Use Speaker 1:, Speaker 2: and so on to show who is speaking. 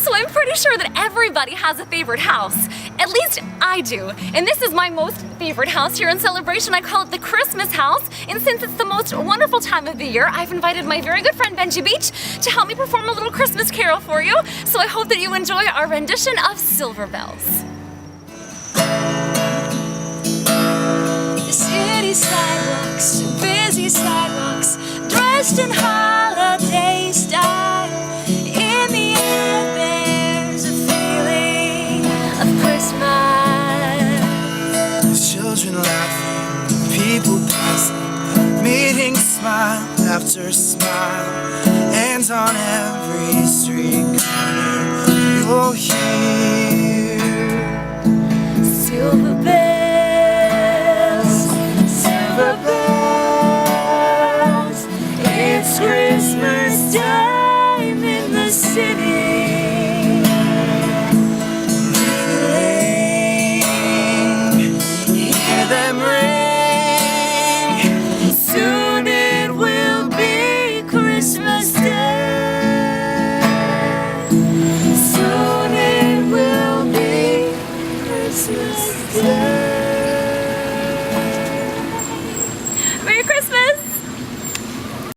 Speaker 1: So I'm pretty sure that everybody has a favorite house. At least I do. And this is my most favorite house here in Celebration. I call it the Christmas house. And since it's the most wonderful time of the year, I've invited my very good friend Benji to help me perform a little Christmas carol for you. So I hope that you enjoy our rendition of Silver Bells.
Speaker 2: The city sidewalks, busy sidewalks, dressed in holiday style. In the air there's a feeling of Christmas.
Speaker 3: Children laughing, people passing, meeting smile after smile. And on every street corner you'll hear
Speaker 2: Silver bells, silver bells. It's Christmas time in the city. Ring, hear them ring. Soon it will be Christmas Day. Soon it will be Christmas Day.